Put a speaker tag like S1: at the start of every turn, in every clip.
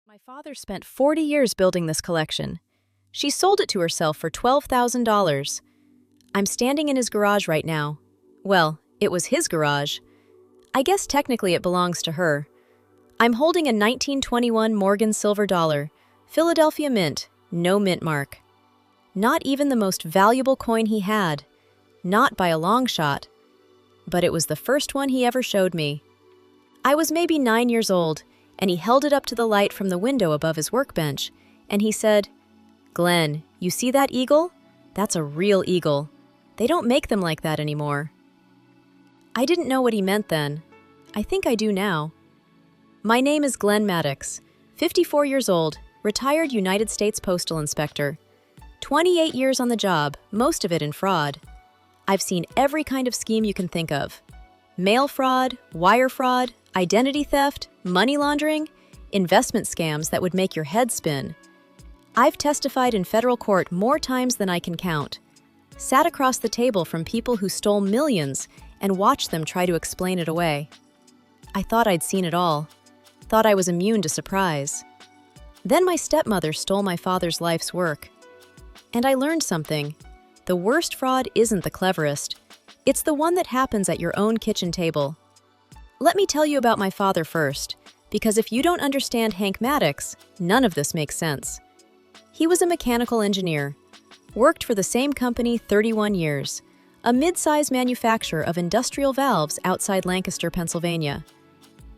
S1: My father spent 40 years building this collection. She sold it to herself for $12,000. I'm standing in his garage right now. Well, it was his garage. I guess technically it belongs to her. I'm holding a 1921 Morgan silver dollar, Philadelphia mint, no mint mark. Not even the most valuable coin he had. Not by a long shot. But it was the first one he ever showed me. I was maybe 9 years old, and he held it up to the light from the window above his workbench, and he said, "Glenn, you see that eagle? That's a real eagle. They don't make them like that anymore." I didn't know what he meant then. I think I do now. My name is Glenn Maddox, 54 years old, retired United States Postal Inspector. 28 years on the job, most of it in fraud. I've seen every kind of scheme you can think of. Mail fraud, wire fraud, identity theft, money laundering, investment scams that would make your head spin. I've testified in federal court more times than I can count. Sat across the table from people who stole millions and watched them try to explain it away. I thought I'd seen it all. Thought I was immune to surprise. Then my stepmother stole my father's life's work. And I learned something. The worst fraud isn't the cleverest. It's the one that happens at your own kitchen table. Let me tell you about my father first, because if you don't understand Hank Maddox, none of this makes sense. He was a mechanical engineer, worked for the same company 31 years, a mid-size manufacturer of industrial valves outside Lancaster, Pennsylvania.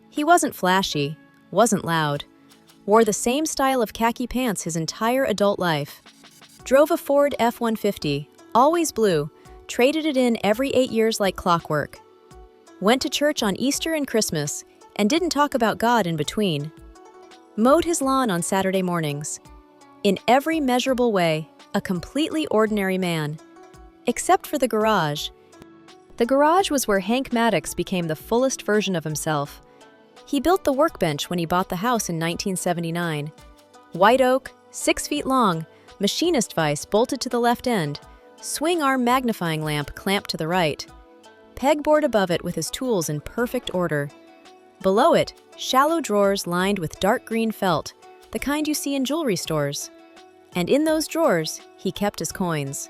S1: He wasn't flashy, wasn't loud, wore the same style of khaki pants his entire adult life, drove a Ford F-150, always blue, traded it in every 8 years like clockwork. Went to church on Easter and Christmas, and didn't talk about God in between. Mowed his lawn on Saturday mornings. In every measurable way, a completely ordinary man. Except for the garage. The garage was where Hank Maddox became the fullest version of himself. He built the workbench when he bought the house in 1979. White oak, 6 feet long, machinist vise bolted to the left end, swing arm magnifying lamp clamped to the right. Pegboard above it with his tools in perfect order. Below it, shallow drawers lined with dark green felt, the kind you see in jewelry stores. And in those drawers, he kept his coins.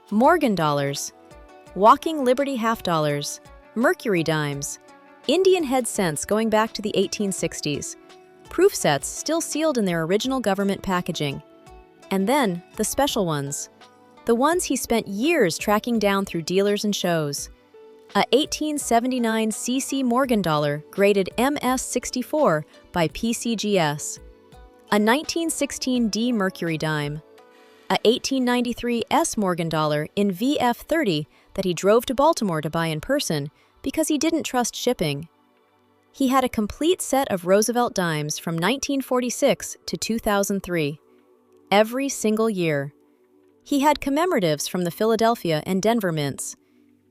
S1: Morgan dollars, walking Liberty half dollars, Mercury dimes, Indian head cents going back to the 1860s, proof sets still sealed in their original government packaging. And then, the special ones. The ones he spent years tracking down through dealers and shows. A 1879 CC Morgan dollar graded MS64 by PCGS. A 1916 D Mercury dime. A 1893 S Morgan dollar in VF30 that he drove to Baltimore to buy in person because he didn't trust shipping. He had a complete set of Roosevelt dimes from 1946 to 2003. Every single year. He had commemoratives from the Philadelphia and Denver mints.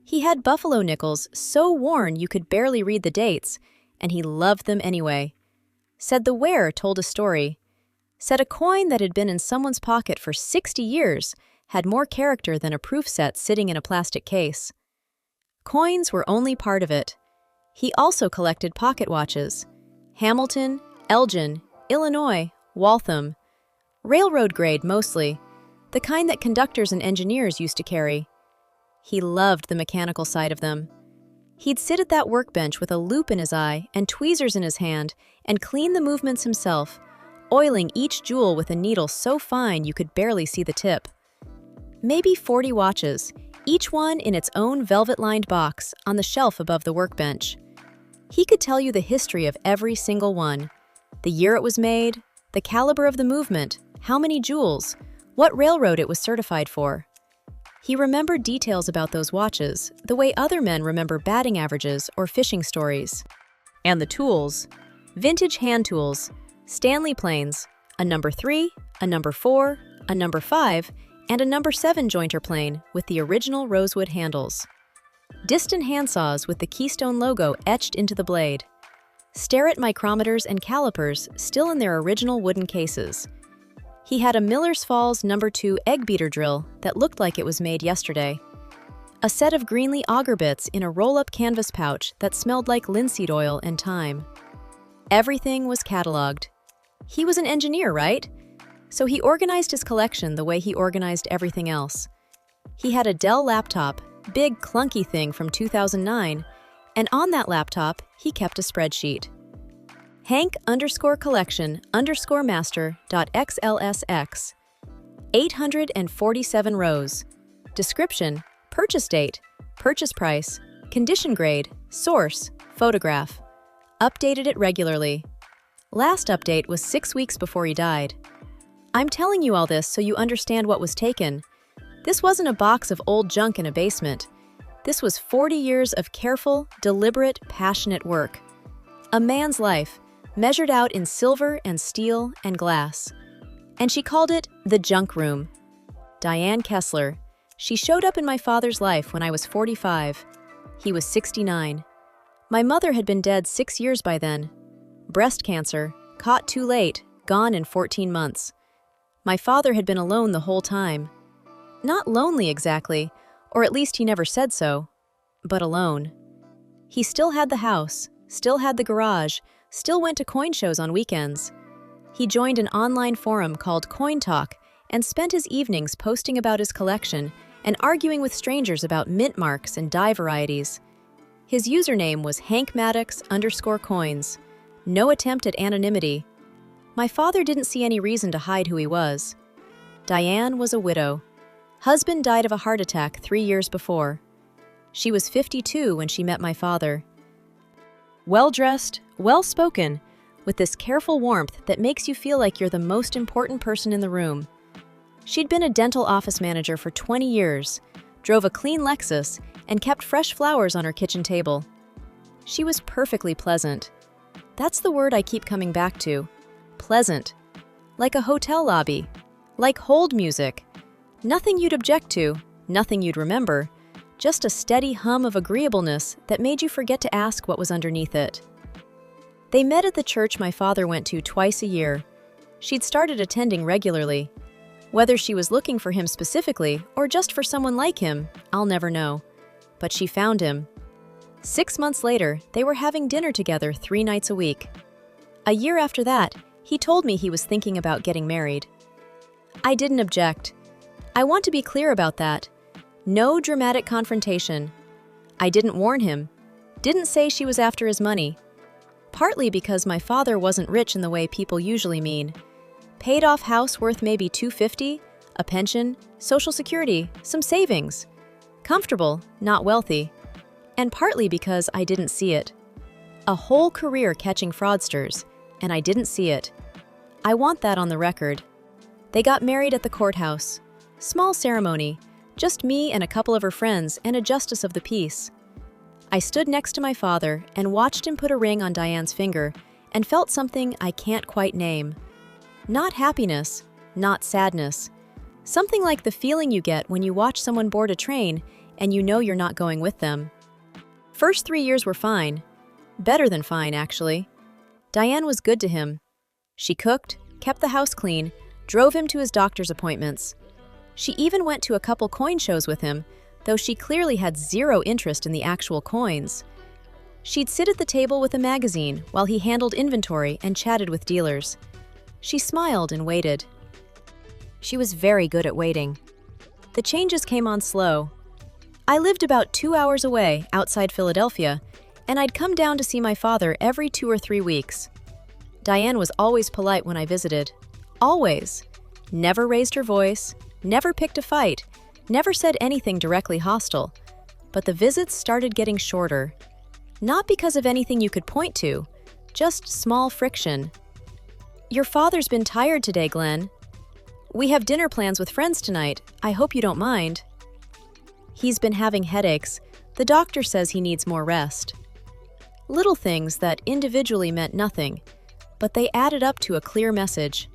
S1: He had buffalo nickels so worn you could barely read the dates, and he loved them anyway. Said the wearer told a story. Said a coin that had been in someone's pocket for 60 years had more character than a proof set sitting in a plastic case. Coins were only part of it. He also collected pocket watches. Hamilton, Elgin, Illinois, Waltham. Railroad grade mostly, the kind that conductors and engineers used to carry. He loved the mechanical side of them. He'd sit at that workbench with a loop in his eye and tweezers in his hand and clean the movements himself, oiling each jewel with a needle so fine you could barely see the tip. Maybe 40 watches, each one in its own velvet-lined box on the shelf above the workbench. He could tell you the history of every single one, the year it was made, the caliber of the movement, how many jewels, what railroad it was certified for. He remembered details about those watches, the way other men remember batting averages or fishing stories. And the tools. Vintage hand tools, Stanley planes, a number 3, a number 4, a number 5, and a number 7 jointer plane with the original rosewood handles. Distant handsaws with the Keystone logo etched into the blade. Starrett micrometers and calipers still in their original wooden cases. He had a Miller's Falls No. 2 egg beater drill that looked like it was made yesterday. A set of Greenlee auger bits in a roll-up canvas pouch that smelled like linseed oil and thyme. Everything was cataloged. He was an engineer, right? So he organized his collection the way he organized everything else. He had a Dell laptop, big clunky thing from 2009, and on that laptop, he kept a spreadsheet. Hank_collection_master.xlsx. 847 rows. Description, purchase date, purchase price, condition grade, source, photograph. Updated it regularly. Last update was 6 weeks before he died. I'm telling you all this so you understand what was taken. This wasn't a box of old junk in a basement. This was 40 years of careful, deliberate, passionate work. A man's life, measured out in silver and steel and glass. And she called it the junk room. Diane Kessler. She showed up in my father's life when I was 45. He was 69. My mother had been dead 6 years by then. Breast cancer, caught too late, gone in 14 months. My father had been alone the whole time. Not lonely exactly, or at least he never said so, but alone. He still had the house, still had the garage, still went to coin shows on weekends. He joined an online forum called Coin Talk and spent his evenings posting about his collection and arguing with strangers about mint marks and die varieties. His username was HankMaddox_coins. No attempt at anonymity. My father didn't see any reason to hide who he was. Diane was a widow. Husband died of a heart attack 3 years before. She was 52 when she met my father. Well-dressed, well-spoken, with this careful warmth that makes you feel like you're the most important person in the room. She'd been a dental office manager for 20 years, drove a clean Lexus, and kept fresh flowers on her kitchen table. She was perfectly pleasant. That's the word I keep coming back to. Pleasant. Like a hotel lobby. Like hold music. Nothing you'd object to, nothing you'd remember, just a steady hum of agreeableness that made you forget to ask what was underneath it. They met at the church my father went to twice a year. She'd started attending regularly. Whether she was looking for him specifically or just for someone like him, I'll never know. But she found him. 6 months later, they were having dinner together 3 nights a week. A year after that, he told me he was thinking about getting married. I didn't object. I want to be clear about that. No dramatic confrontation. I didn't warn him. Didn't say she was after his money. Partly because my father wasn't rich in the way people usually mean. Paid off house worth maybe $250, a pension, Social Security, some savings. Comfortable, not wealthy. And partly because I didn't see it. A whole career catching fraudsters, and I didn't see it. I want that on the record. They got married at the courthouse. Small ceremony, just me and a couple of her friends and a justice of the peace. I stood next to my father and watched him put a ring on Diane's finger and felt something I can't quite name. Not happiness, not sadness. Something like the feeling you get when you watch someone board a train and you know you're not going with them. First 3 years were fine. Better than fine, actually. Diane was good to him. She cooked, kept the house clean, drove him to his doctor's appointments. She even went to a couple coin shows with him, though she clearly had zero interest in the actual coins. She'd sit at the table with a magazine while he handled inventory and chatted with dealers. She smiled and waited. She was very good at waiting. The changes came on slow. I lived about 2 hours away, outside Philadelphia, and I'd come down to see my father every 2 or 3 weeks. Diane was always polite when I visited. Always. Never raised her voice, never picked a fight, never said anything directly hostile. But the visits started getting shorter. Not because of anything you could point to, just small friction. "Your father's been tired today, Glenn. We have dinner plans with friends tonight. I hope you don't mind." "He's been having headaches. The doctor says he needs more rest." Little things that individually meant nothing, but they added up to a clear message.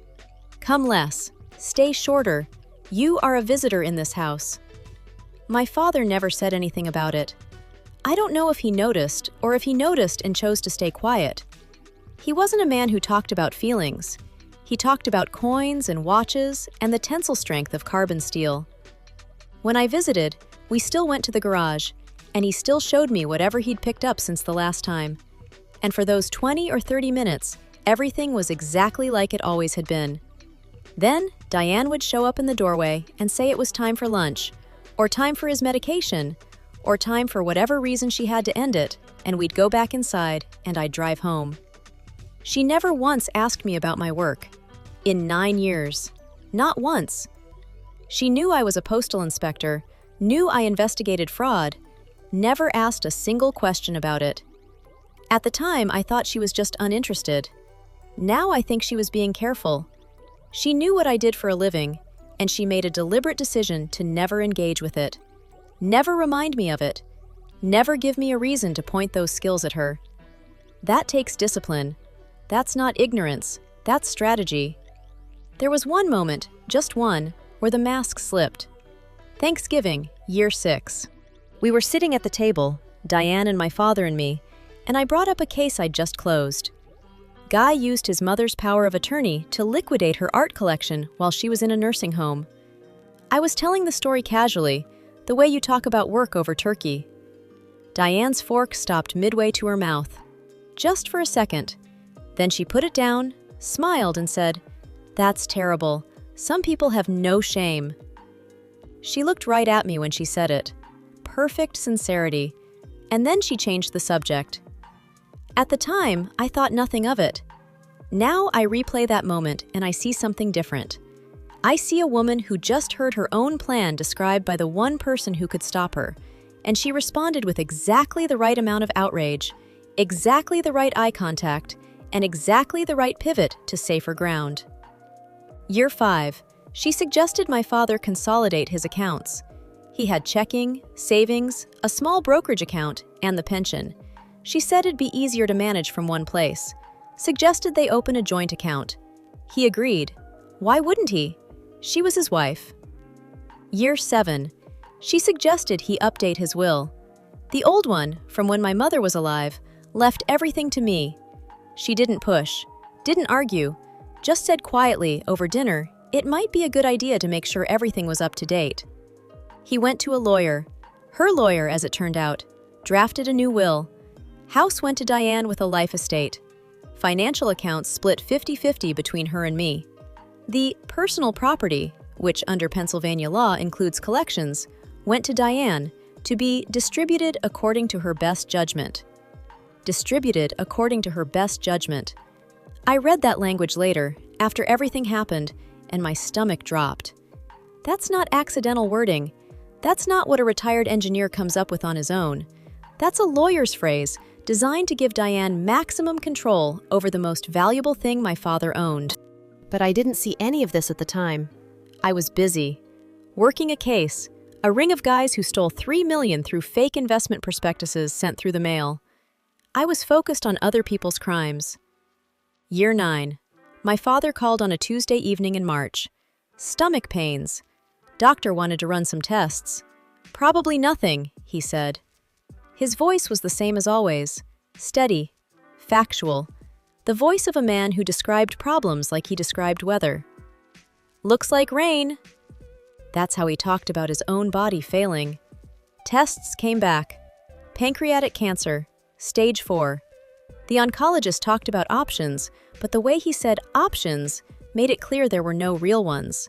S1: Come less. Stay shorter. You are a visitor in this house. My father never said anything about it. I don't know if he noticed, or if he noticed and chose to stay quiet. He wasn't a man who talked about feelings. He talked about coins and watches and the tensile strength of carbon steel. When I visited, we still went to the garage, and he still showed me whatever he'd picked up since the last time. And for those 20 or 30 minutes, Everything was exactly like it always had been. Then, Diane would show up in the doorway and say it was time for lunch, or time for his medication, or time for whatever reason she had to end it, and we'd go back inside and I'd drive home. She never once asked me about my work. In 9 years. Not once. She knew I was a postal inspector, knew I investigated fraud, never asked a single question about it. At the time, I thought she was just uninterested. Now I think she was being careful. She knew what I did for a living, and she made a deliberate decision to never engage with it. Never remind me of it. Never give me a reason to point those skills at her. That takes discipline. That's not ignorance, that's strategy. There was one moment, just one, where the mask slipped. Thanksgiving, year 6. We were sitting at the table, Diane and my father and me, and I brought up a case I'd just closed. Guy used his mother's power of attorney to liquidate her art collection while she was in a nursing home. I was telling the story casually, the way you talk about work over turkey. Diane's fork stopped midway to her mouth. Just for a second. Then she put it down, smiled, and said, "That's terrible. Some people have no shame." She looked right at me when she said it. Perfect sincerity. And then she changed the subject. At the time, I thought nothing of it. Now I replay that moment and I see something different. I see a woman who just heard her own plan described by the one person who could stop her, and she responded with exactly the right amount of outrage, exactly the right eye contact, and exactly the right pivot to safer ground. Year 5, she suggested my father consolidate his accounts. He had checking, savings, a small brokerage account, and the pension. She said it'd be easier to manage from one place. Suggested they open a joint account. He agreed. Why wouldn't he? She was his wife. Year 7, she suggested he update his will. The old one, from when my mother was alive, left everything to me. She didn't push, didn't argue, just said quietly over dinner it might be a good idea to make sure everything was up to date. He went to a lawyer. Her lawyer, as it turned out, drafted a new will. House went to Diane with a life estate. Financial accounts split 50-50 between her and me. The personal property, which under Pennsylvania law includes collections, went to Diane to be distributed according to her best judgment. Distributed according to her best judgment. I read that language later, after everything happened, and my stomach dropped. That's not accidental wording. That's not what a retired engineer comes up with on his own. That's a lawyer's phrase designed to give Diane maximum control over the most valuable thing my father owned. But I didn't see any of this at the time. I was busy. Working a case, a ring of guys who stole $3 million through fake investment prospectuses sent through the mail. I was focused on other people's crimes. Year 9. My father called on a Tuesday evening in March. Stomach pains. Doctor wanted to run some tests. Probably nothing, he said. His voice was the same as always. Steady. Factual. The voice of a man who described problems like he described weather. Looks like rain. That's how he talked about his own body failing. Tests came back. Pancreatic cancer. Stage 4. The oncologist talked about options, but the way he said options made it clear there were no real ones.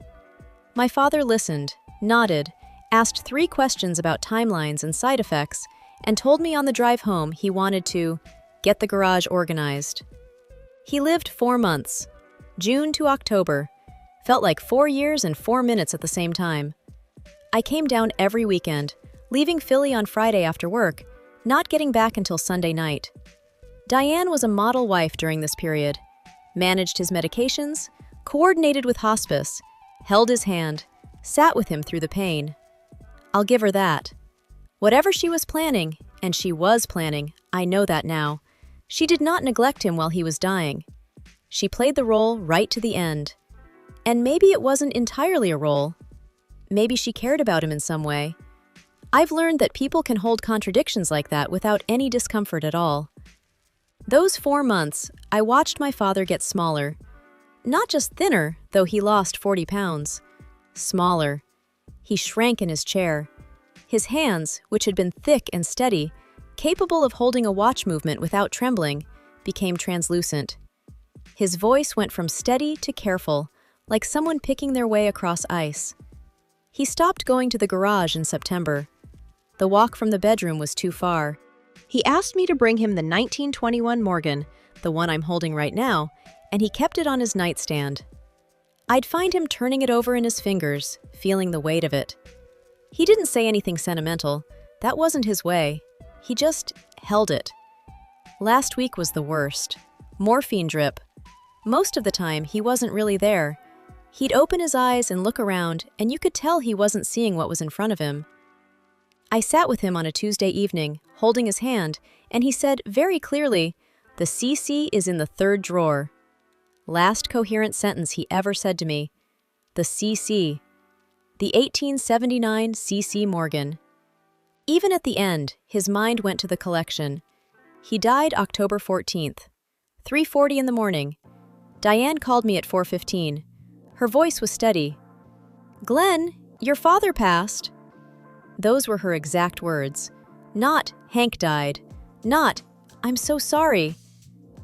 S1: My father listened, nodded, asked 3 questions about timelines and side effects, and told me on the drive home he wanted to get the garage organized. He lived 4 months, June to October. Felt like 4 years and 4 minutes at the same time. I came down every weekend, leaving Philly on Friday after work, not getting back until Sunday night. Diane was a model wife during this period, managed his medications, coordinated with hospice, held his hand, sat with him through the pain. I'll give her that. Whatever she was planning, and she was planning, I know that now, she did not neglect him while he was dying. She played the role right to the end. And maybe it wasn't entirely a role. Maybe she cared about him in some way. I've learned that people can hold contradictions like that without any discomfort at all. Those 4 months, I watched my father get smaller. Not just thinner, though he lost 40 pounds. Smaller. He shrank in his chair. His hands, which had been thick and steady, capable of holding a watch movement without trembling, became translucent. His voice went from steady to careful, like someone picking their way across ice. He stopped going to the garage in September. The walk from the bedroom was too far. He asked me to bring him the 1921 Morgan, the one I'm holding right now, and he kept it on his nightstand. I'd find him turning it over in his fingers, feeling the weight of it. He didn't say anything sentimental. That wasn't his way. He just held it. Last week was the worst. Morphine drip. Most of the time, he wasn't really there. He'd open his eyes and look around, and you could tell he wasn't seeing what was in front of him. I sat with him on a Tuesday evening, holding his hand, and he said very clearly, "The CC is in the third drawer." Last coherent sentence he ever said to me. The CC. The 1879 CC Morgan. Even at the end, his mind went to the collection. He died October 14th, 3:40 in the morning. Diane called me at 4:15. Her voice was steady. "Glenn, your father passed." Those were her exact words. Not, "Hank died." Not, "I'm so sorry."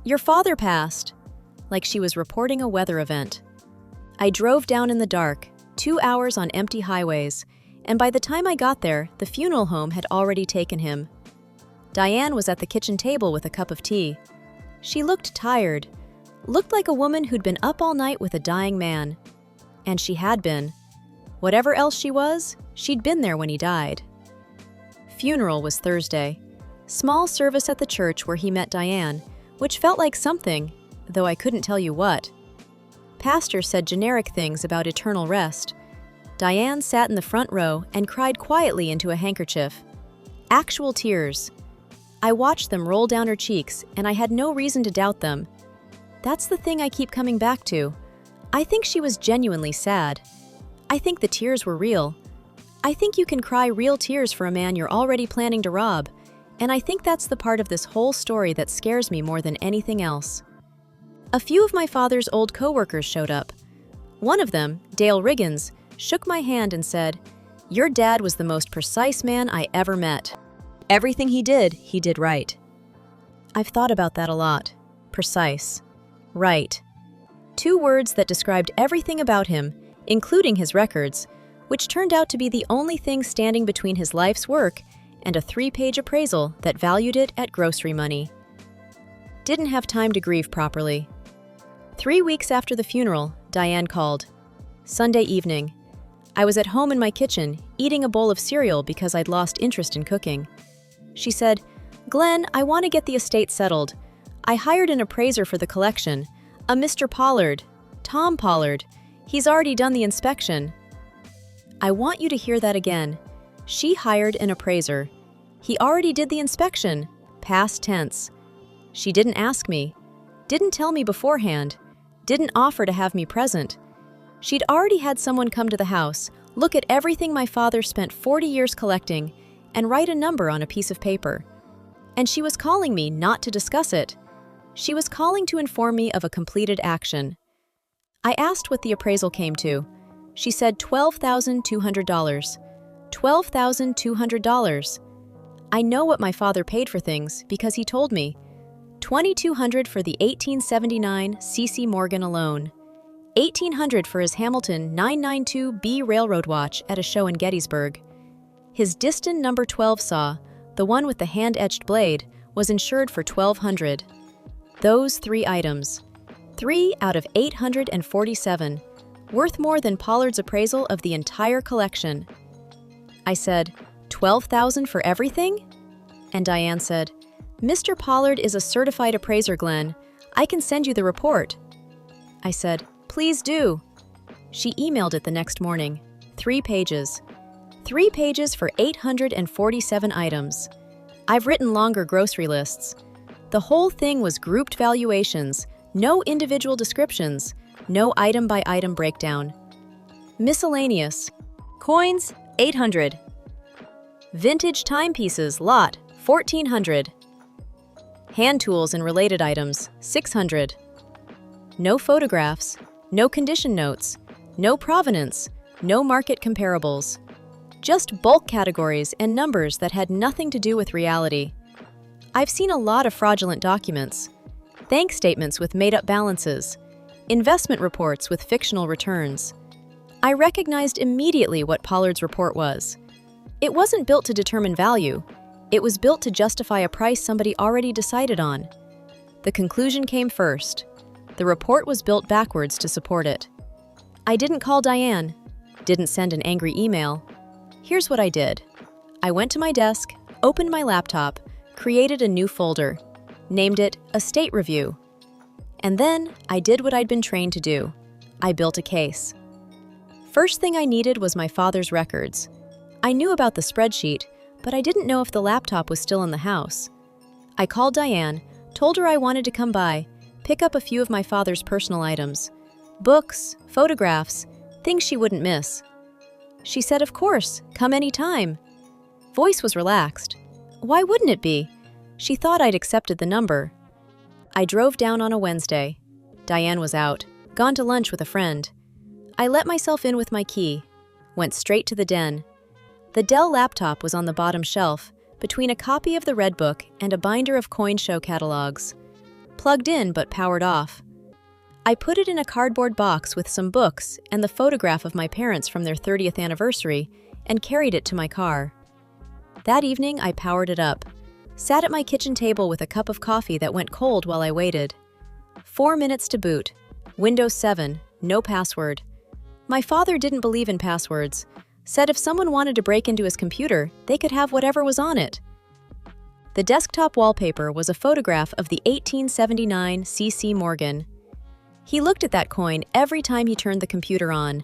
S1: "Your father passed." Like she was reporting a weather event. I drove down in the dark, 2 hours on empty highways, and by the time I got there, the funeral home had already taken him. Diane was at the kitchen table with a cup of tea. She looked tired, looked like a woman who'd been up all night with a dying man. And she had been. Whatever else she was, she'd been there when he died. Funeral was Thursday. Small service at the church where he met Diane, which felt like something, though I couldn't tell you what. Pastor said generic things about eternal rest. Diane sat in the front row and cried quietly into a handkerchief. Actual tears. I watched them roll down her cheeks, and I had no reason to doubt them. That's the thing I keep coming back to. I think she was genuinely sad. I think the tears were real. I think you can cry real tears for a man you're already planning to rob, and I think that's the part of this whole story that scares me more than anything else. A few of my father's old coworkers showed up. One of them, Dale Riggins, shook my hand and said, "Your dad was the most precise man I ever met. Everything he did right." I've thought about that a lot. Precise. Right. 2 words that described everything about him, including his records, which turned out to be the only thing standing between his life's work and a 3-page appraisal that valued it at grocery money. Didn't have time to grieve properly. 3 weeks after the funeral, Diane called. Sunday evening. I was at home in my kitchen, eating a bowl of cereal because I'd lost interest in cooking. She said, "Glenn, I want to get the estate settled. I hired an appraiser for the collection, a Mr. Pollard, Tom Pollard. He's already done the inspection." I want you to hear that again. She hired an appraiser. He already did the inspection, past tense. She didn't ask me, didn't tell me beforehand, didn't offer to have me present. She'd already had someone come to the house, look at everything my father spent 40 years collecting, and write a number on a piece of paper. And she was calling me not to discuss it. She was calling to inform me of a completed action. I asked what the appraisal came to. She said $12,200. $12,200. I know what my father paid for things because he told me. $2,200 for the 1879 CC Morgan alone. $1,800 for his Hamilton 992B railroad watch at a show in Gettysburg. His Diston number 12 saw, the one with the hand-etched blade, was insured for $1,200. Those 3 items. 3 out of 847. Worth more than Pollard's appraisal of the entire collection. I said, $12,000 for everything? And Diane said, "Mr. Pollard is a certified appraiser, Glenn. I can send you the report." I said, "Please do." She emailed it the next morning. 3 pages. 3 pages for 847 items. I've written longer grocery lists. The whole thing was grouped valuations, no individual descriptions, no item-by-item breakdown. Miscellaneous. Coins, $800. Vintage timepieces, lot, $1,400. Hand tools and related items, $600. No photographs, no condition notes, no provenance, no market comparables. Just bulk categories and numbers that had nothing to do with reality. I've seen a lot of fraudulent documents. bank statements with made-up balances, investment reports with fictional returns. I recognized immediately what Pollard's report was. It wasn't built to determine value. It was built to justify a price somebody already decided on. The conclusion came first. The report was built backwards to support it. I didn't call Diane, didn't send an angry email. Here's what I did. I went to my desk, opened my laptop, created a new folder, named it Estate Review. And then I did what I'd been trained to do. I built a case. First thing I needed was my father's records. I knew about the spreadsheet, but I didn't know if the laptop was still in the house. I called Diane, told her I wanted to come by, pick up a few of my father's personal items. Books, photographs, things she wouldn't miss. She said, "Of course, come anytime." Voice was relaxed. Why wouldn't it be? She thought I'd accepted the number. I drove down on a Wednesday. Diane was out, gone to lunch with a friend. I let myself in with my key, went straight to the den. The Dell Laptop was on the bottom shelf, between a copy of the Red Book and a binder of coin show catalogs. Plugged in but powered off. I put it in a cardboard box with some books and the photograph of my parents from their 30th anniversary and carried it to my car. That evening, I powered it up, sat at my kitchen table with a cup of coffee that went cold while I waited. 4 minutes to boot. Windows 7, no password. My father didn't believe in passwords, said if someone wanted to break into his computer, they could have whatever was on it. The desktop wallpaper was a photograph of the 1879 C.C. Morgan. He looked at that coin every time he turned the computer on.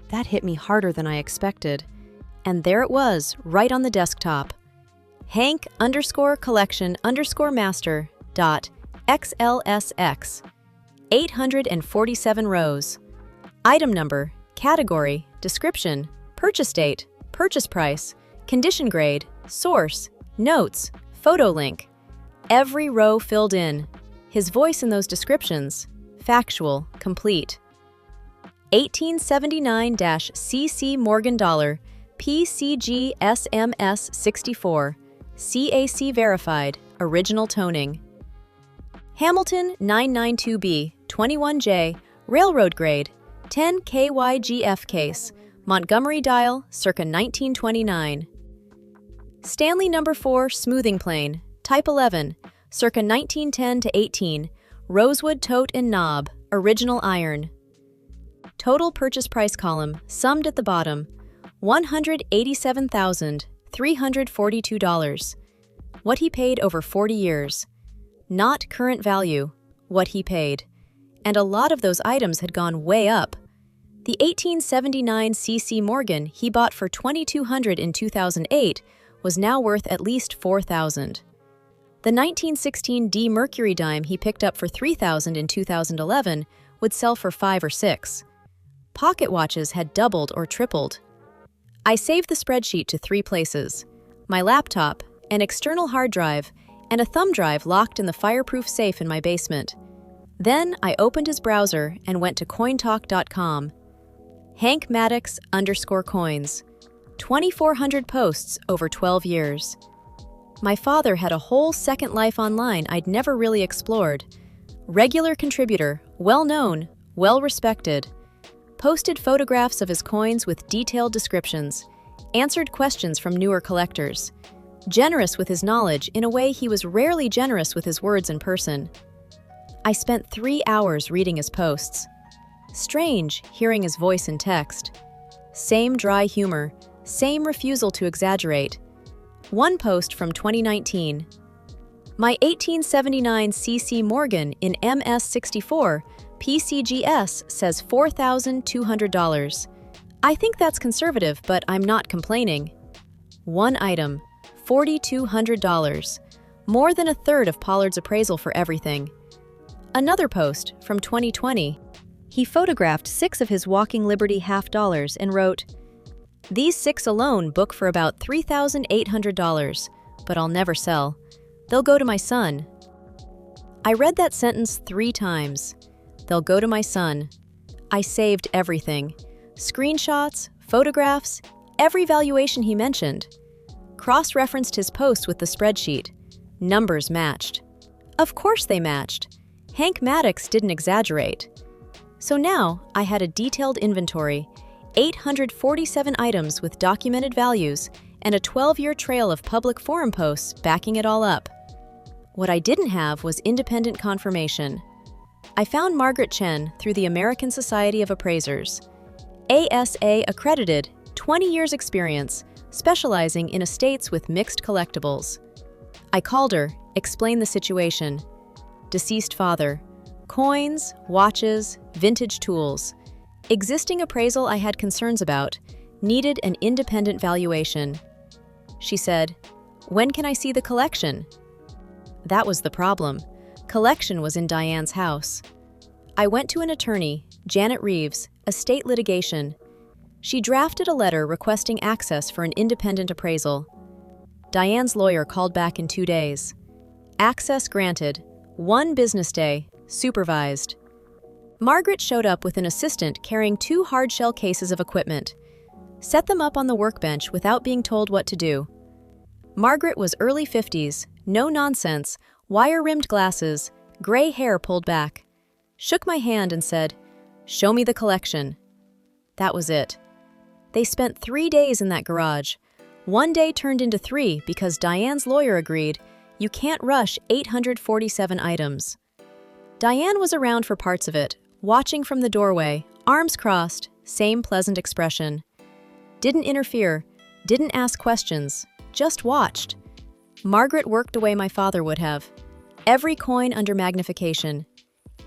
S1: That hit me harder than I expected. And there it was, right on the desktop. Hank_collection_master.xlsx. 847 rows. Item number, category, description, purchase date, purchase price, condition grade, source, notes, photo link. Every row filled in. His voice in those descriptions, factual, complete. 1879-CC Morgan dollar, PCG SMS 64, CAC verified, original toning. Hamilton 992B, 21J, railroad grade, 10 KYGF case, Montgomery dial, circa 1929. Stanley No. 4 smoothing plane, type 11, circa 1910 to 18, rosewood tote and knob, original iron. Total purchase price column, summed at the bottom, $187,342. What he paid over 40 years. Not current value, what he paid. And a lot of those items had gone way up. The 1879 C.C. Morgan he bought for $2,200 in 2008 was now worth at least $4,000. The 1916 D Mercury dime he picked up for $3,000 in 2011 would sell for $5 or $6. Pocket watches had doubled or tripled. I saved the spreadsheet to 3 places: my laptop, an external hard drive, and a thumb drive locked in the fireproof safe in my basement. Then I opened his browser and went to cointalk.com. Hank Maddox _coins. 2,400 posts over 12 years. My father had a whole second life online I'd never really explored. Regular contributor, well-known, well-respected. Posted photographs of his coins with detailed descriptions. Answered questions from newer collectors. Generous with his knowledge in a way he was rarely generous with his words in person. I spent 3 hours reading his posts. Strange hearing his voice in text. Same dry humor, same refusal to exaggerate. One post from 2019. My 1879 C.C. Morgan in MS64 PCGS says $4,200. I think that's conservative, but I'm not complaining. One item, $4,200. More than a third of Pollard's appraisal for everything. Another post from 2020. He photographed 6 of his Walking Liberty $50 and wrote, "These 6 alone book for about $3,800, but I'll never sell. They'll go to my son." I read that sentence 3 times. They'll go to my son. I saved everything. Screenshots, photographs, every valuation he mentioned. Cross-referenced his post with the spreadsheet. Numbers matched. Of course they matched. Hank Maddox didn't exaggerate. So now I had a detailed inventory, 847 items with documented values, and a 12-year trail of public forum posts backing it all up. What I didn't have was independent confirmation. I found Margaret Chen through the American Society of Appraisers. ASA accredited, 20 years experience, specializing in estates with mixed collectibles. I called her, explained the situation. Deceased father. Coins, watches, vintage tools. Existing appraisal I had concerns about, needed an independent valuation. She said, "When can I see the collection?" That was the problem. Collection was in Diane's house. I went to an attorney, Janet Reeves, estate litigation. She drafted a letter requesting access for an independent appraisal. Diane's lawyer called back in 2 days. Access granted. 1 business day. Supervised. Margaret showed up with an assistant carrying 2 hard-shell cases of equipment. Set them up on the workbench without being told what to do. Margaret was early 50s, no nonsense, wire-rimmed glasses, gray hair pulled back. Shook my hand and said, "Show me the collection." That was it. They spent 3 days in that garage. 1 day turned into 3 because Diane's lawyer agreed, you can't rush 847 items. Diane was around for parts of it, watching from the doorway, arms crossed, same pleasant expression. Didn't interfere, didn't ask questions, just watched. Margaret worked the way my father would have. Every coin under magnification.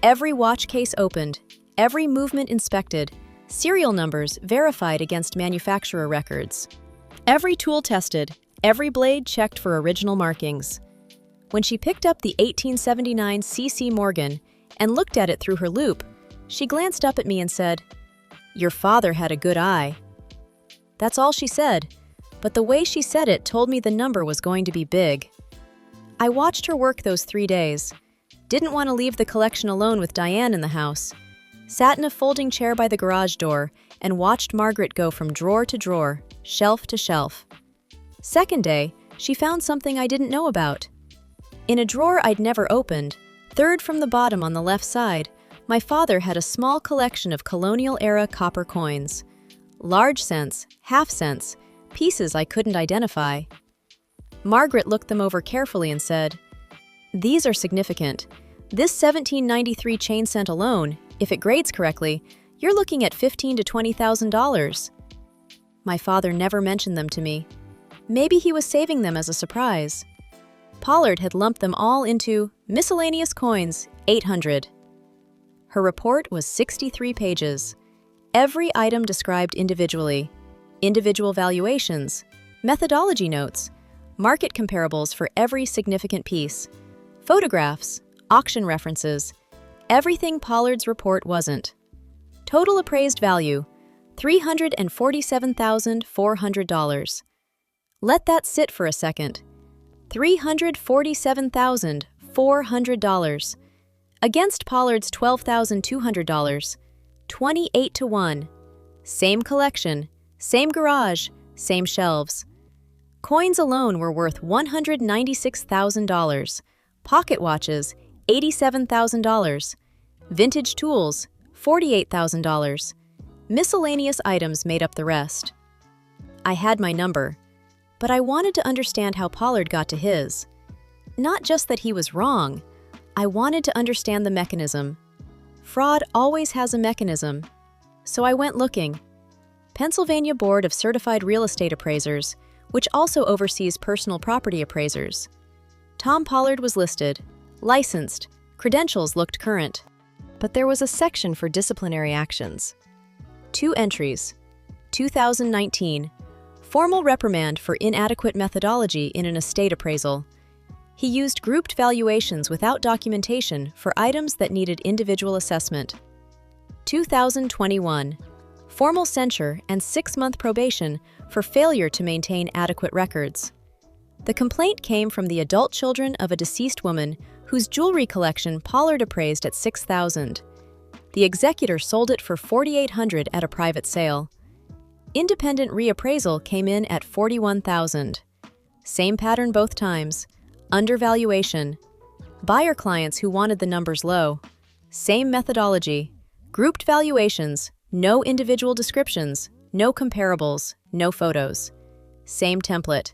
S1: Every watch case opened, every movement inspected, serial numbers verified against manufacturer records. Every tool tested, every blade checked for original markings. When she picked up the 1879 C.C. Morgan and looked at it through her loupe, she glanced up at me and said, "Your father had a good eye." That's all she said, but the way she said it told me the number was going to be big. I watched her work those 3 days. Didn't want to leave the collection alone with Diane in the house. Sat in a folding chair by the garage door and watched Margaret go from drawer to drawer, shelf to shelf. Second day, she found something I didn't know about. In a drawer I'd never opened, third from the bottom on the left side, my father had a small collection of colonial-era copper coins. Large cents, half cents, pieces I couldn't identify. Margaret looked them over carefully and said, "These are significant. This 1793 chain cent alone, if it grades correctly, you're looking at $15,000 to $20,000. My father never mentioned them to me. Maybe he was saving them as a surprise. Pollard had lumped them all into miscellaneous coins, 800. Her report was 63 pages. Every item described individually, individual valuations, methodology notes, market comparables for every significant piece, photographs, auction references, everything Pollard's report wasn't. Total appraised value, $347,400. Let that sit for a second. $347,400. Against Pollard's $12,200, 28 to 1. Same collection, same garage, same shelves. Coins alone were worth $196,000. Pocket watches, $87,000. Vintage tools, $48,000. Miscellaneous items made up the rest. I had my number, but I wanted to understand how Pollard got to his. Not just that he was wrong. I wanted to understand the mechanism. Fraud always has a mechanism. So I went looking. Pennsylvania Board of Certified Real Estate Appraisers, which also oversees personal property appraisers. Tom Pollard was listed, licensed, credentials looked current. But there was a section for disciplinary actions. 2 entries. 2019. Formal reprimand for inadequate methodology in an estate appraisal. He used grouped valuations without documentation for items that needed individual assessment. 2021. Formal censure and 6-month probation for failure to maintain adequate records. The complaint came from the adult children of a deceased woman whose jewelry collection Pollard appraised at $6,000. The executor sold it for $4,800 at a private sale. Independent reappraisal came in at $41,000. Same pattern both times. Undervaluation. Buyer clients who wanted the numbers low. Same methodology. Grouped valuations, no individual descriptions, no comparables, no photos. Same template.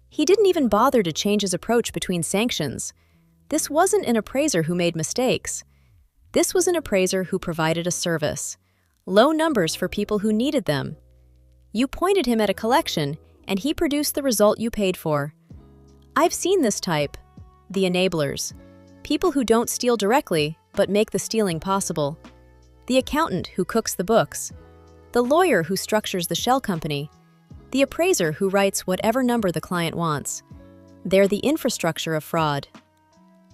S1: He didn't even bother to change his approach between sanctions. This wasn't an appraiser who made mistakes. This was an appraiser who provided a service. Low numbers for people who needed them. You pointed him at a collection, and he produced the result you paid for. I've seen this type. The enablers. People who don't steal directly, but make the stealing possible. The accountant who cooks the books. The lawyer who structures the shell company. The appraiser who writes whatever number the client wants. They're the infrastructure of fraud.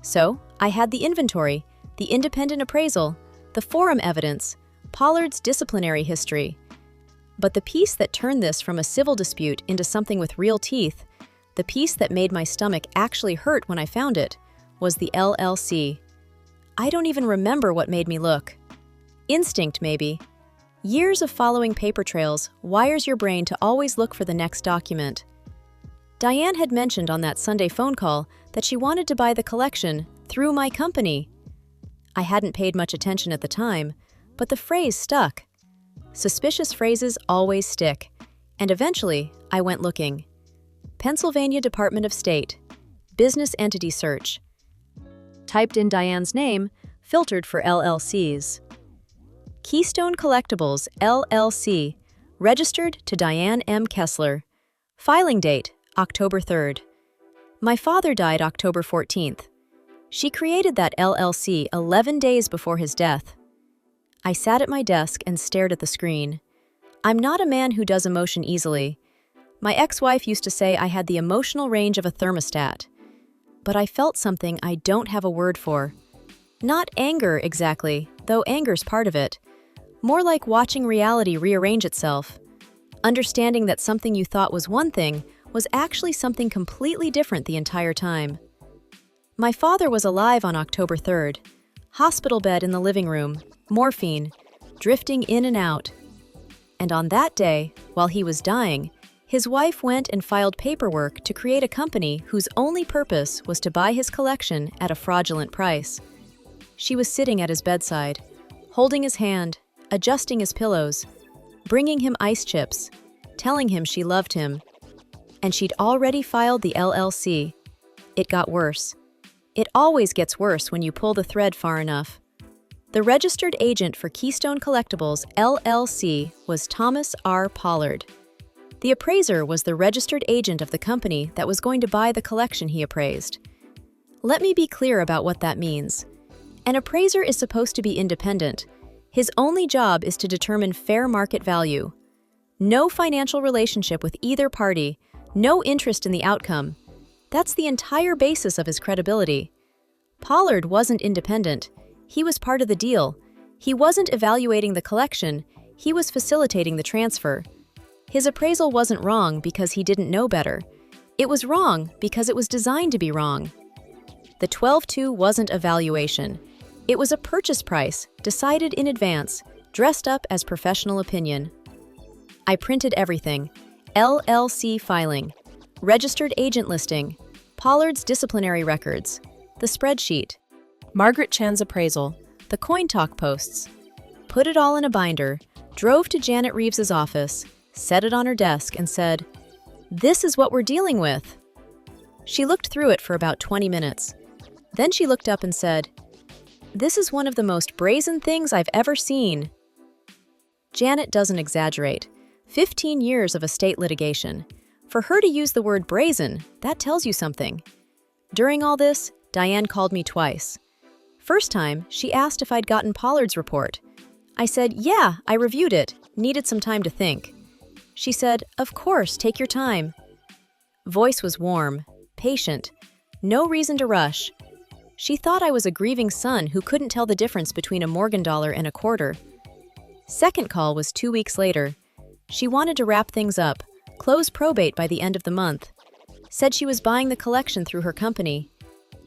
S1: So, I had the inventory, the independent appraisal, the forum evidence, Pollard's disciplinary history. But the piece that turned this from a civil dispute into something with real teeth, the piece that made my stomach actually hurt when I found it, was the LLC. I don't even remember what made me look. Instinct, maybe. Years of following paper trails wires your brain to always look for the next document. Diane had mentioned on that Sunday phone call that she wanted to buy the collection through my company. I hadn't paid much attention at the time, but the phrase stuck. Suspicious phrases always stick, and eventually I went looking. Pennsylvania Department of State. Business entity search. Typed in Diane's name, filtered for LLCs. Keystone Collectibles LLC, registered to Diane M. Kessler. Filing date, October 3rd. My father died October 14th. She created that LLC 11 days before his death. I sat at my desk and stared at the screen. I'm not a man who does emotion easily. My ex-wife used to say I had the emotional range of a thermostat. But I felt something I don't have a word for. Not anger, exactly, though anger's part of it. More like watching reality rearrange itself. Understanding that something you thought was one thing was actually something completely different the entire time. My father was alive on October 3rd. Hospital bed in the living room, morphine, drifting in and out. And on that day, while he was dying, his wife went and filed paperwork to create a company whose only purpose was to buy his collection at a fraudulent price. She was sitting at his bedside, holding his hand, adjusting his pillows, bringing him ice chips, telling him she loved him. And she'd already filed the LLC. It got worse. It always gets worse when you pull the thread far enough. The registered agent for Keystone Collectibles LLC was Thomas R. Pollard. The appraiser was the registered agent of the company that was going to buy the collection he appraised. Let me be clear about what that means. An appraiser is supposed to be independent. His only job is to determine fair market value. No financial relationship with either party, no interest in the outcome. That's the entire basis of his credibility. Pollard wasn't independent. He was part of the deal. He wasn't evaluating the collection. He was facilitating the transfer. His appraisal wasn't wrong because he didn't know better. It was wrong because it was designed to be wrong. The 12-2 wasn't a valuation. It was a purchase price, decided in advance, dressed up as professional opinion. I printed everything. LLC filing, registered agent listing, Pollard's disciplinary records, the spreadsheet, Margaret Chen's appraisal, the coin talk posts. Put it all in a binder, drove to Janet Reeves's office, set it on her desk, and said, "This is what we're dealing with." She looked through it for about 20 minutes. Then she looked up and said, "This is one of the most brazen things I've ever seen." Janet doesn't exaggerate. 15 years of estate litigation. For her to use the word brazen, that tells you something. During all this, Diane called me twice. First time, she asked if I'd gotten Pollard's report. I said, "Yeah, I reviewed it, needed some time to think." She said, "Of course, take your time." Voice was warm, patient, no reason to rush. She thought I was a grieving son who couldn't tell the difference between a Morgan dollar and a quarter. Second call was 2 weeks later. She wanted to wrap things up, close probate by the end of the month. Said she was buying the collection through her company.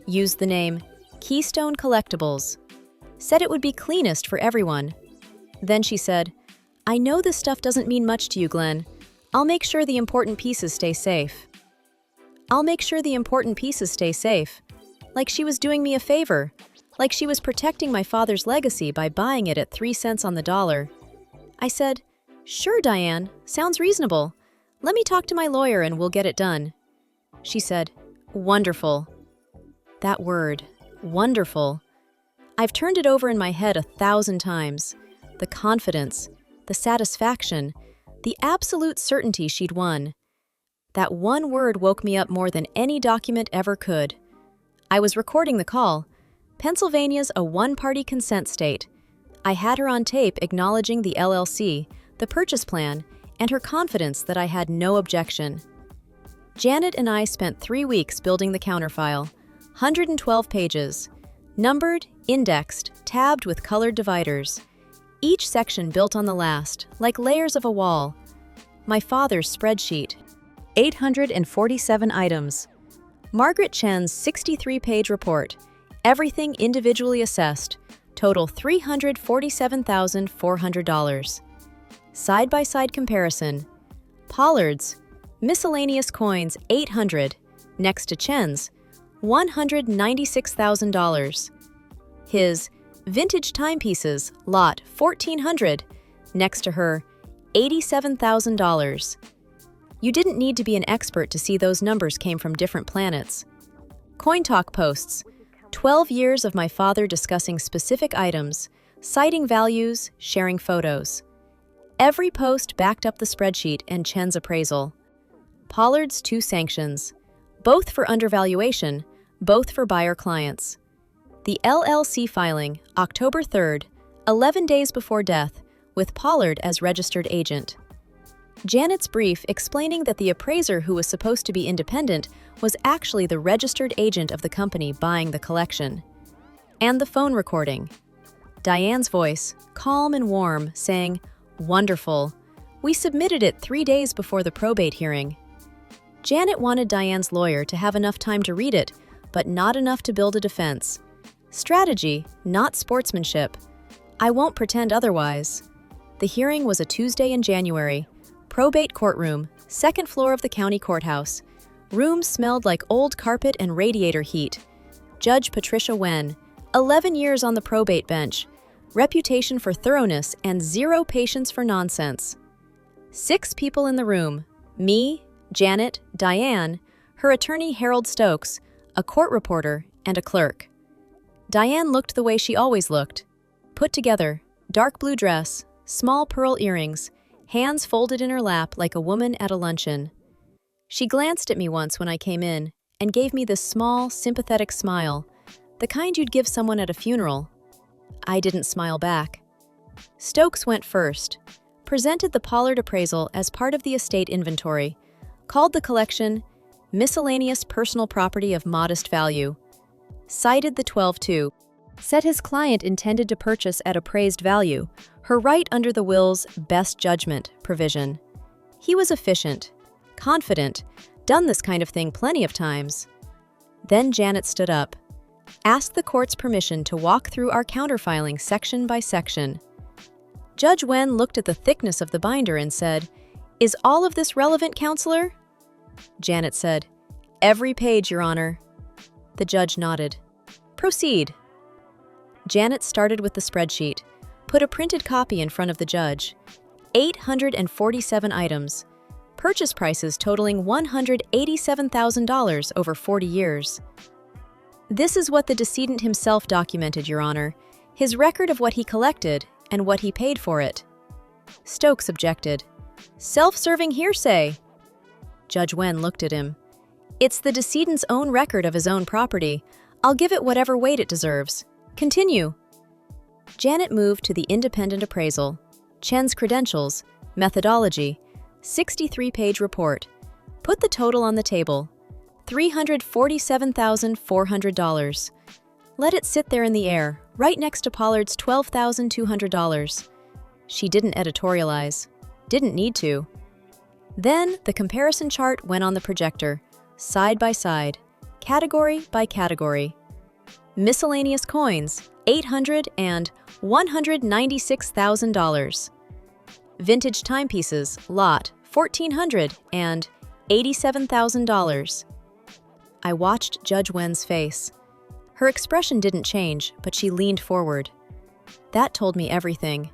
S1: Used the name Keystone Collectibles. Said it would be cleanest for everyone. Then she said, "I know this stuff doesn't mean much to you, Glenn. I'll make sure the important pieces stay safe." I'll make sure the important pieces stay safe. like she was doing me a favor, like she was protecting my father's legacy by buying it at 3 cents on the dollar. I said, "Sure, Diane, sounds reasonable. Let me talk to my lawyer and we'll get it done." She said, "Wonderful." That word, wonderful. I've turned it over in my head 1,000 times. The confidence, the satisfaction, the absolute certainty she'd won. That one word woke me up more than any document ever could. I was recording the call. Pennsylvania's a one-party consent state. I had her on tape acknowledging the LLC, the purchase plan, and her confidence that I had no objection. Janet and I spent 3 weeks building the counterfile, 112 pages, numbered, indexed, tabbed with colored dividers. Each section built on the last, like layers of a wall. My father's spreadsheet, 847 items. Margaret Chen's 63-page report, everything individually assessed, total $347,400. Side-by-side comparison. Pollard's, miscellaneous coins 800, next to Chen's, $196,000. His vintage timepieces, lot 1,400, next to her, $87,000. You didn't need to be an expert to see those numbers came from different planets. Coin Talk posts, 12 years of my father discussing specific items, citing values, sharing photos. Every post backed up the spreadsheet and Chen's appraisal. Pollard's 2 sanctions, both for undervaluation, both for buyer clients. The LLC filing, October 3rd, 11 days before death, with Pollard as registered agent. Janet's brief explaining that the appraiser who was supposed to be independent was actually the registered agent of the company buying the collection. And the phone recording. Diane's voice, calm and warm, saying, "Wonderful. We submitted it 3 days before the probate hearing." Janet wanted Diane's lawyer to have enough time to read it, but not enough to build a defense. Strategy, not sportsmanship. I won't pretend otherwise. The hearing was a Tuesday in January. Probate courtroom, 2nd floor of the county courthouse. Room smelled like old carpet and radiator heat. Judge Patricia Wen, 11 years on the probate bench. Reputation for thoroughness and 0 patience for nonsense. 6 people in the room. Me, Janet, Diane, her attorney Harold Stokes, a court reporter, and a clerk. Diane looked the way she always looked. Put together, dark blue dress, small pearl earrings, hands folded in her lap like a woman at a luncheon. She glanced at me once when I came in and gave me this small, sympathetic smile, the kind you'd give someone at a funeral. I didn't smile back. Stokes went first, presented the Pollard appraisal as part of the estate inventory, called the collection miscellaneous personal property of modest value, cited the 12-2, said his client intended to purchase at appraised value, her right under the will's best judgment provision. He was efficient, confident, done this kind of thing plenty of times. Then Janet stood up, asked the court's permission to walk through our counterfiling section by section. Judge Wen looked at the thickness of the binder and said, "Is all of this relevant, counselor?" Janet said, "Every page, Your Honor." The judge nodded. "Proceed." Janet started with the spreadsheet, put a printed copy in front of the judge. 847 items. Purchase prices totaling $187,000 over 40 years. This is what the decedent himself documented, Your Honor, his record of what he collected and what he paid for it. Stokes objected. "Self-serving hearsay." Judge Wen looked at him. "It's the decedent's own record of his own property. I'll give it whatever weight it deserves. Continue." Janet moved to the independent appraisal, Chen's credentials, methodology, 63-page report. Put the total on the table, $347,400. Let it sit there in the air, right next to Pollard's $12,200. She didn't editorialize. Didn't need to. Then the comparison chart went on the projector, side by side, category by category. Miscellaneous coins, $800 and $196,000. Vintage timepieces, lot, $1,400 and $87,000. I watched Judge Wen's face. Her expression didn't change, but she leaned forward. That told me everything.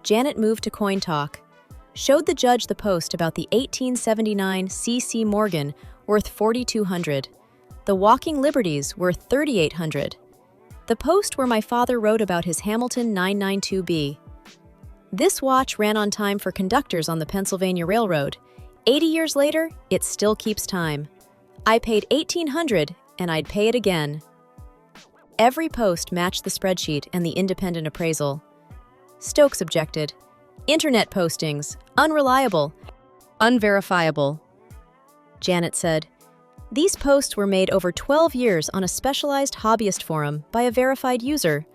S1: Janet moved to Coin Talk, showed the judge the post about the 1879 C.C. Morgan worth $4,200, the Walking Liberties worth $3,800, the post where my father wrote about his Hamilton 992B. This watch ran on time for conductors on the Pennsylvania Railroad. 80 years later, it still keeps time. I paid $1,800, and I'd pay it again. Every post matched the spreadsheet and the independent appraisal. Stokes objected. Internet postings, unreliable, unverifiable. Janet said, these posts were made over 12 years on a specialized hobbyist forum by a verified user.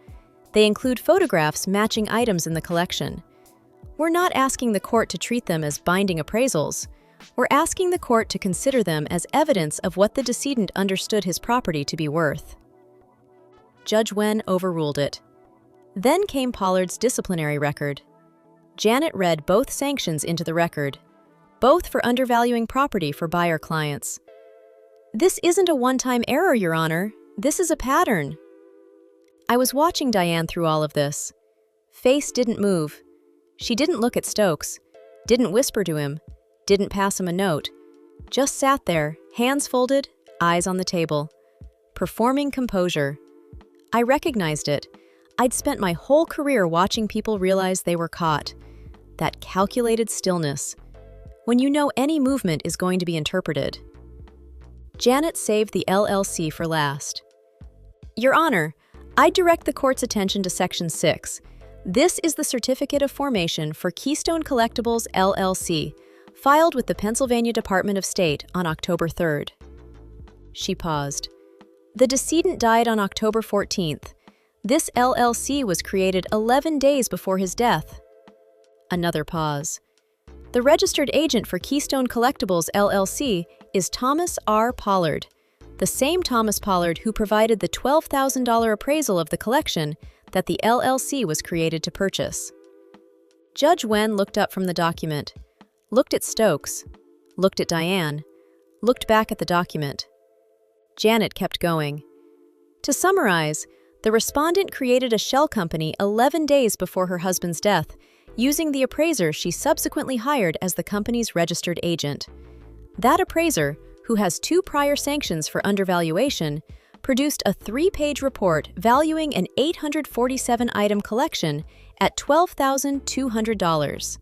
S1: They include photographs matching items in the collection. We're not asking the court to treat them as binding appraisals. We're asking the court to consider them as evidence of what the decedent understood his property to be worth. Judge Wen overruled it. Then came Pollard's disciplinary record. Janet read both sanctions into the record, both for undervaluing property for buyer clients. This isn't a one-time error, Your Honor. This is a pattern. I was watching Diane through all of this. Face didn't move. She didn't look at Stokes, didn't whisper to him, didn't pass him a note. Just sat there, hands folded, eyes on the table. Performing composure. I recognized it. I'd spent my whole career watching people realize they were caught. That calculated stillness. When you know any movement is going to be interpreted. Janet saved the LLC for last. Your Honor, I direct the court's attention to Section 6. This is the Certificate of Formation for Keystone Collectibles LLC, filed with the Pennsylvania Department of State on October 3rd. She paused. The decedent died on October 14th. This LLC was created 11 days before his death. Another pause. The registered agent for Keystone Collectibles LLC is Thomas R. Pollard, the same Thomas Pollard who provided the $12,000 appraisal of the collection that the LLC was created to purchase. Judge Wen looked up from the document, looked at Stokes, looked at Diane, looked back at the document. Janet kept going. To summarize, the respondent created a shell company 11 days before her husband's death, using the appraiser she subsequently hired as the company's registered agent. That appraiser, who has 2 prior sanctions for undervaluation, produced a 3-page report valuing an 847-item collection at $12,200.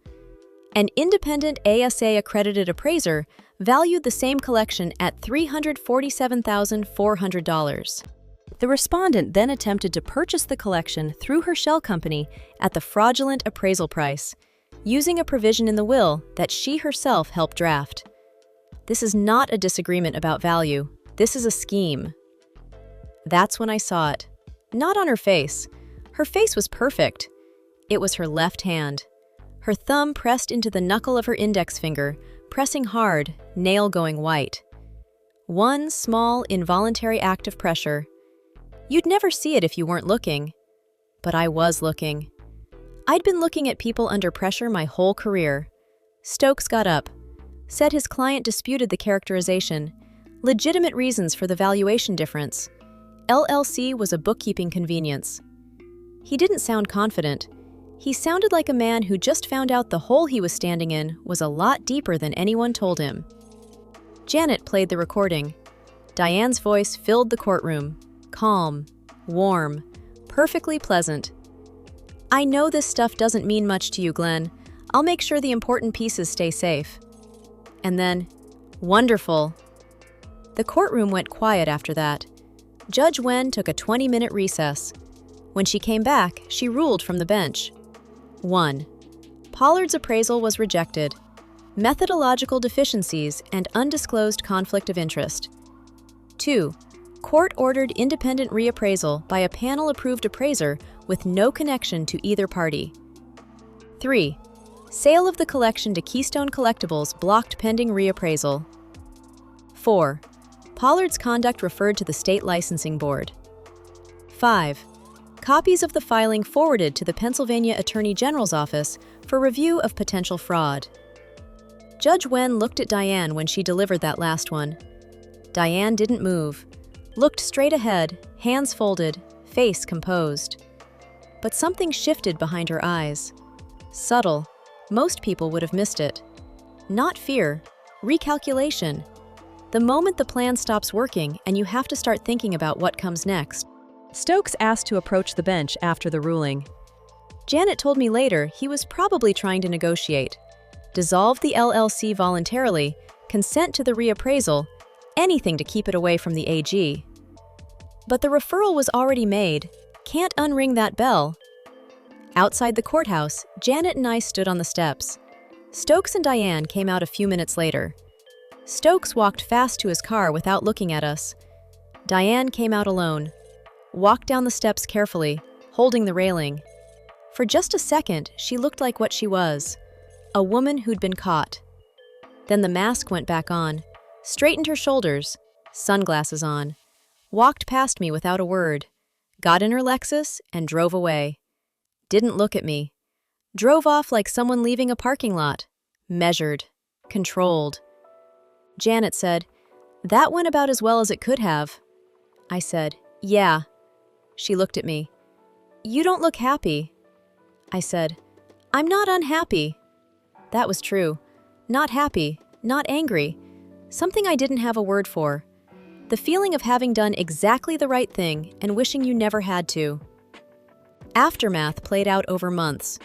S1: An independent ASA-accredited appraiser valued the same collection at $347,400. The respondent then attempted to purchase the collection through her shell company at the fraudulent appraisal price, using a provision in the will that she herself helped draft. This is not a disagreement about value. This is a scheme. That's when I saw it. Not on her face. Her face was perfect. It was her left hand. Her thumb pressed into the knuckle of her index finger, pressing hard, nail going white. One small, involuntary act of pressure. You'd never see it if you weren't looking. But I was looking. I'd been looking at people under pressure my whole career. Stokes got up, said his client disputed the characterization, legitimate reasons for the valuation difference. LLC was a bookkeeping convenience. He didn't sound confident. He sounded like a man who just found out the hole he was standing in was a lot deeper than anyone told him. Janet played the recording. Diane's voice filled the courtroom. Calm, warm, perfectly pleasant. I know this stuff doesn't mean much to you, Glenn. I'll make sure the important pieces stay safe. And then, wonderful. The courtroom went quiet after that. Judge Wen took a 20-minute recess. When she came back, she ruled from the bench. 1. Pollard's appraisal was rejected. Methodological deficiencies and undisclosed conflict of interest. 2. Court-ordered independent reappraisal by a panel-approved appraiser with no connection to either party. 3. Sale of the collection to Keystone Collectibles blocked pending reappraisal. 4. Pollard's conduct referred to the State Licensing Board. 5. Copies of the filing forwarded to the Pennsylvania Attorney General's office for review of potential fraud. Judge Wen looked at Diane when she delivered that last one. Diane didn't move. Looked straight ahead, hands folded, face composed. But something shifted behind her eyes. Subtle. Most people would have missed it. Not fear, recalculation. The moment the plan stops working and you have to start thinking about what comes next. Stokes asked to approach the bench after the ruling. Janet told me later he was probably trying to negotiate. Dissolve the LLC voluntarily, consent to the reappraisal, anything to keep it away from the AG. But the referral was already made. Can't unring that bell. Outside the courthouse, Janet and I stood on the steps. Stokes and Diane came out a few minutes later. Stokes walked fast to his car without looking at us. Diane came out alone, walked down the steps carefully, holding the railing. For just a second, she looked like what she was, a woman who'd been caught. Then the mask went back on, straightened her shoulders, sunglasses on, walked past me without a word, got in her Lexus and drove away. Didn't look at me. Drove off like someone leaving a parking lot. Measured. Controlled. Janet said, "That went about as well as it could have." I said, "Yeah." She looked at me. "You don't look happy." I said, "I'm not unhappy." That was true. Not happy, not angry. Something I didn't have a word for. The feeling of having done exactly the right thing and wishing you never had to. Aftermath played out over months.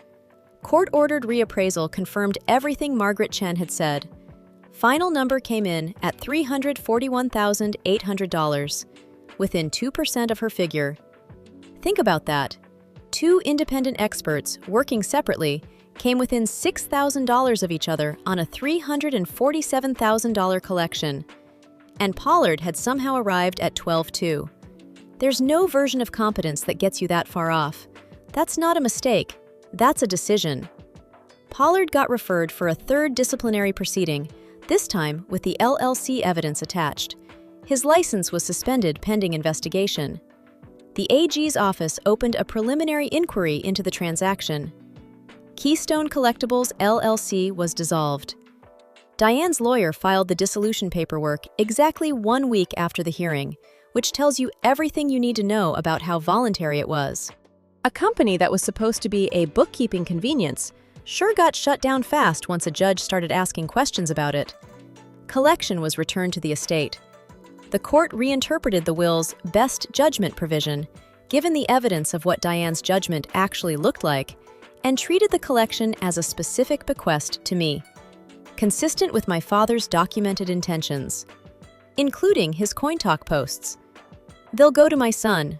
S1: Court-ordered reappraisal confirmed everything Margaret Chen had said. Final number came in at $341,800, within 2% of her figure. Think about that. Two independent experts, working separately, came within $6,000 of each other on a $347,000 collection. And Pollard had somehow arrived at 12-2. There's no version of competence that gets you that far off. That's not a mistake. That's a decision. Pollard got referred for a third disciplinary proceeding, this time with the LLC evidence attached. His license was suspended pending investigation. The AG's office opened a preliminary inquiry into the transaction. Keystone Collectibles LLC was dissolved. Diane's lawyer filed the dissolution paperwork exactly 1 week after the hearing, which tells you everything you need to know about how voluntary it was. A company that was supposed to be a bookkeeping convenience sure got shut down fast once a judge started asking questions about it. Collection was returned to the estate. The court reinterpreted the will's best judgment provision, given the evidence of what Diane's judgment actually looked like, and treated the collection as a specific bequest to me, consistent with my father's documented intentions, including his coin talk posts. They'll go to my son.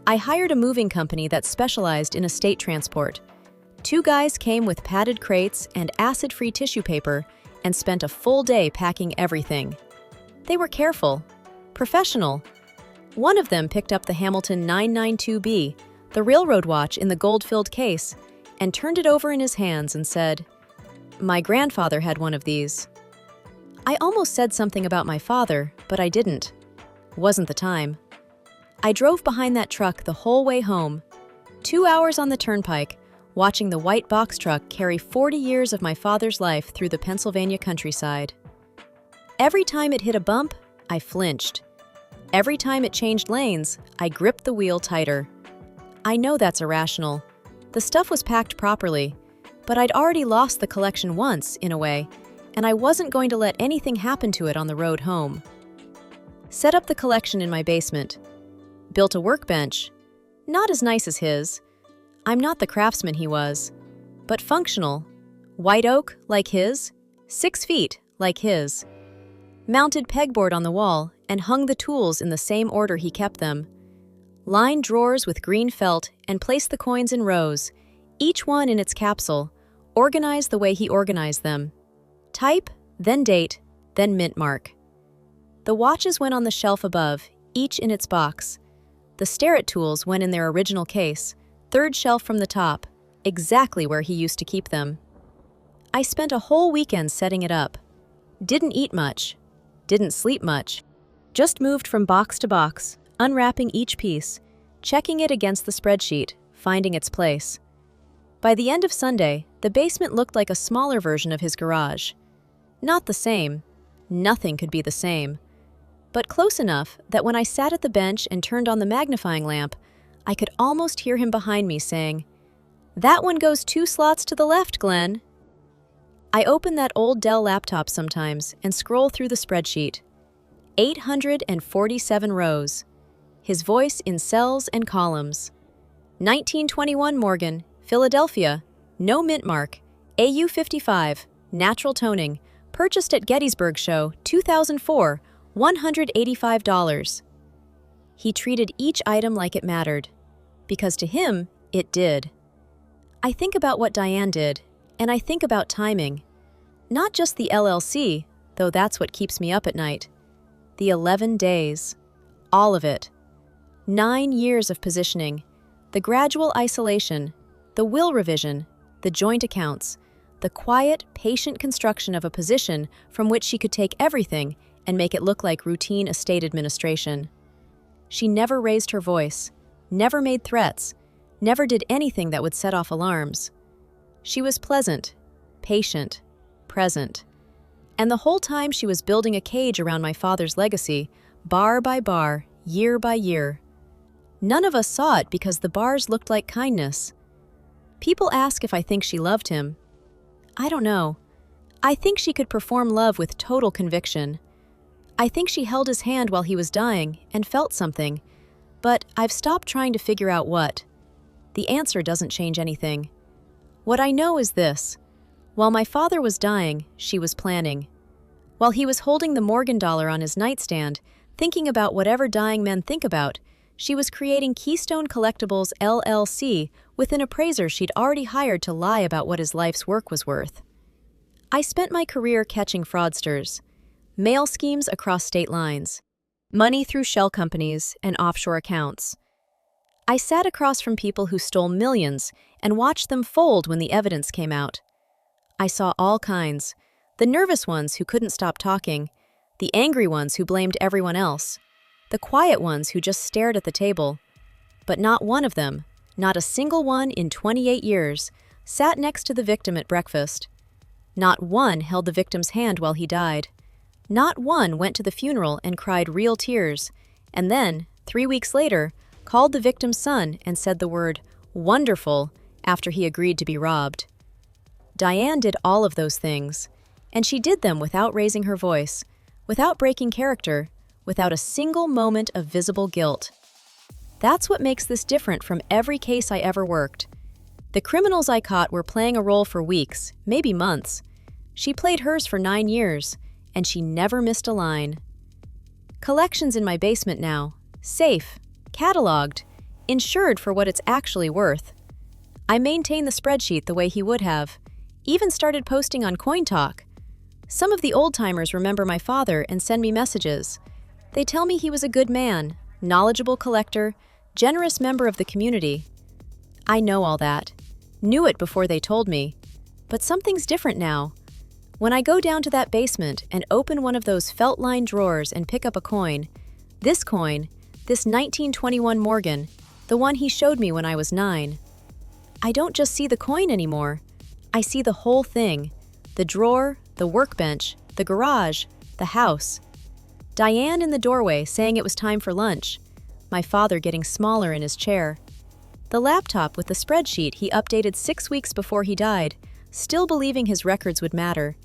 S1: I hired a moving company that specialized in estate transport. 2 guys came with padded crates and acid-free tissue paper and spent a full day packing everything. They were careful, professional. One of them picked up the Hamilton 992B, the railroad watch in the gold-filled case, and turned it over in his hands and said, "My grandfather had one of these." I almost said something about my father, but I didn't. Wasn't the time. I drove behind that truck the whole way home, 2 hours on the turnpike, watching the white box truck carry 40 years of my father's life through the Pennsylvania countryside. Every time it hit a bump, I flinched. Every time it changed lanes, I gripped the wheel tighter. I know that's irrational. The stuff was packed properly, but I'd already lost the collection once, in a way, and I wasn't going to let anything happen to it on the road home. Set up the collection in my basement. Built a workbench. Not as nice as his. I'm not the craftsman he was, but functional. White oak, like his. 6 feet, like his. Mounted pegboard on the wall and hung the tools in the same order he kept them. Lined drawers with green felt and placed the coins in rows, each one in its capsule, organized the way he organized them. Type, then date, then mint mark. The watches went on the shelf above, each in its box. The Starrett tools went in their original case, 3rd shelf from the top, exactly where he used to keep them. I spent a whole weekend setting it up. Didn't eat much. Didn't sleep much. Just moved from box to box, unwrapping each piece, checking it against the spreadsheet, finding its place. By the end of Sunday, the basement looked like a smaller version of his garage. Not the same. Nothing could be the same. but close enough that when I sat at the bench and turned on the magnifying lamp, I could almost hear him behind me saying, "That one goes 2 slots to the left, Glenn." I open that old Dell laptop sometimes and scroll through the spreadsheet. 847 rows. His voice in cells and columns. 1921 Morgan, Philadelphia, no mint mark, AU 55, natural toning, purchased at Gettysburg Show, 2004, $185. He treated each item like it mattered, because to him, it did. I think about what Diane did, and I think about timing. Not just the LLC, though that's what keeps me up at night. The 11 days. All of it. 9 years of positioning. The gradual isolation. The will revision. The joint accounts. The quiet, patient construction of a position from which she could take everything and make it look like routine estate administration. She never raised her voice, never made threats, never did anything that would set off alarms. She was pleasant, patient, present. And the whole time she was building a cage around my father's legacy, bar by bar, year by year. None of us saw it because the bars looked like kindness. People ask if I think she loved him. I don't know. I think she could perform love with total conviction. I think she held his hand while he was dying and felt something, but I've stopped trying to figure out what. The answer doesn't change anything. What I know is this. While my father was dying, she was planning. While he was holding the Morgan dollar on his nightstand, thinking about whatever dying men think about, she was creating Keystone Collectibles LLC with an appraiser she'd already hired to lie about what his life's work was worth. I spent my career catching fraudsters, mail schemes across state lines, money through shell companies and offshore accounts. I sat across from people who stole millions and watched them fold when the evidence came out. I saw all kinds, the nervous ones who couldn't stop talking, the angry ones who blamed everyone else, the quiet ones who just stared at the table. But not one of them, not a single one in 28 years, sat next to the victim at breakfast. Not one held the victim's hand while he died. Not one went to the funeral and cried real tears, and then, 3 weeks later, called the victim's son and said the word, "wonderful," after he agreed to be robbed. Diane did all of those things, and she did them without raising her voice, without breaking character, without a single moment of visible guilt. That's what makes this different from every case I ever worked. The criminals I caught were playing a role for weeks, maybe months. She played hers for 9 years, and she never missed a line. Collections in my basement now, safe, cataloged, insured for what it's actually worth. I maintain the spreadsheet the way he would have, even started posting on CoinTalk. Some of the old-timers remember my father and send me messages. They tell me he was a good man, knowledgeable collector, generous member of the community. I know all that. Knew it before they told me. But something's different now. When I go down to that basement and open one of those felt-lined drawers and pick up a coin, this 1921 Morgan, the one he showed me when I was 9, I don't just see the coin anymore. I see the whole thing. The drawer, the workbench, the garage, the house. Diane in the doorway saying it was time for lunch. My father getting smaller in his chair. The laptop with the spreadsheet he updated 6 weeks before he died, still believing his records would matter,